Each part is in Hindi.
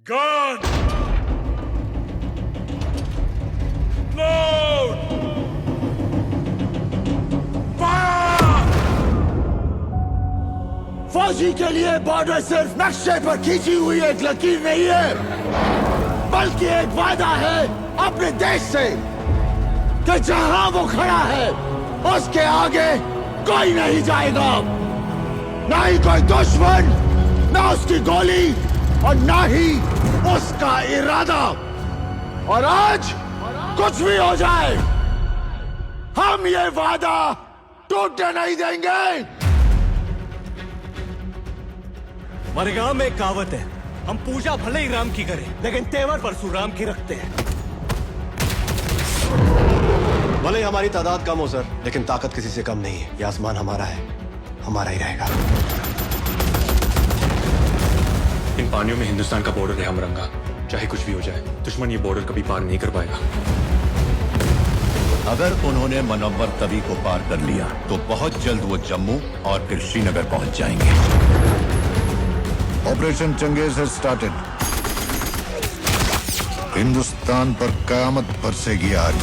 Gun! Load! Fire! फौजी के लिए बॉर्डर सिर्फ नक्शे पर खींची हुई एक लकीर नहीं है, बल्कि एक वादा है अपने देश से कि जहां वो खड़ा है उसके आगे कोई नहीं जाएगा, ना ही कोई दुश्मन, ना उसकी गोली और ना ही उसका इरादा। और आज कुछ भी हो जाए, हम ये वादा टूटने नहीं देंगे। हमारे गांव में एक कहावत है, हम पूजा भले ही राम की करें लेकिन तेवर परशुराम की रखते हैं। भले ही हमारी तादाद कम हो सर, लेकिन ताकत किसी से कम नहीं है। ये आसमान हमारा है, हमारा ही रहेगा। इन पानियों में हिंदुस्तान का बॉर्डर है हमरंगा। चाहे कुछ भी हो जाए, दुश्मन ये बॉर्डर कभी पार नहीं कर पाएगा। अगर उन्होंने मनव्वर तवी को पार कर लिया तो बहुत जल्द वो जम्मू और फिर श्रीनगर पहुंच जाएंगे। Operation Changez has started. Hindustan पर कयामत बरसेगी आज।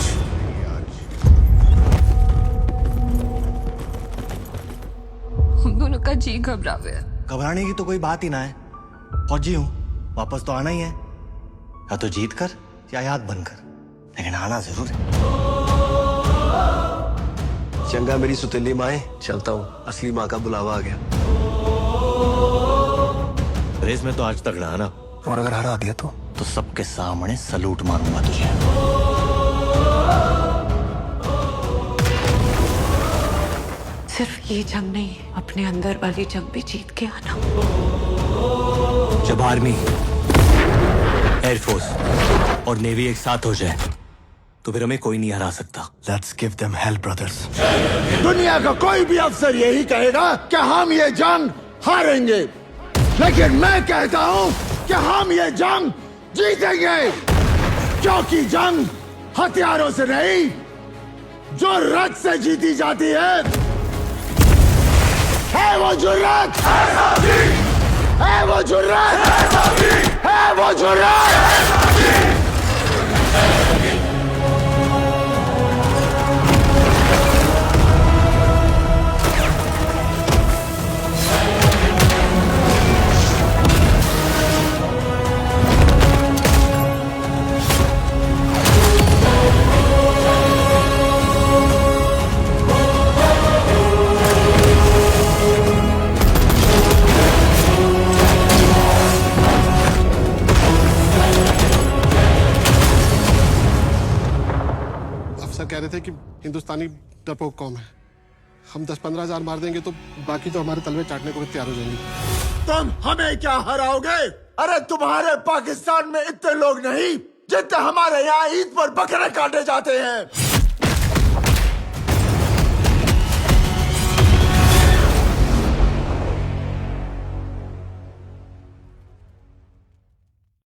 हम दोनों का जी घबरा हुआ है। घबराने की तो कोई बात ही ना है। फौजी हूं, वापस तो आना ही है, या तो जीत कर या याद बनकर, लेकिन आना जरूर है। चंगा मेरी सुतीली माए, चलता हूँ, असली माँ का बुलावा आ गया। रेस में तो आज तक रहा ना, और अगर हरा दिया तो सबके सामने सलूट मारूंगा तुझे। सिर्फ ये जंग नहीं, अपने अंदर वाली जंग भी जीत के आना। जब आर्मी, एयरफोर्स और नेवी एक साथ हो जाए तो फिर हमें कोई नहीं हरा सकता। Let's give them hello brothers. दुनिया का कोई भी अफसर यही कहेगा कि हम ये जंग हारेंगे, लेकिन मैं कहता हूं कि हम ये जंग जीतेंगे, क्योंकि जंग हथियारों से नहीं, जुर्रत से जीती जाती है वो जुर्रत, है वो जुर्रत, है वो जुर्रत। कह रहे थे कि हिंदुस्तानी डरपोक कौम है, हम 10-15 हजार मार देंगे तो बाकी तो हमारे तलवे चाटने को भी तैयार हो जाएंगे। तुम हमें क्या हराओगे? अरे तुम्हारे पाकिस्तान में इतने लोग नहीं जितने हमारे यहाँ ईद पर बकरे काटे जाते हैं।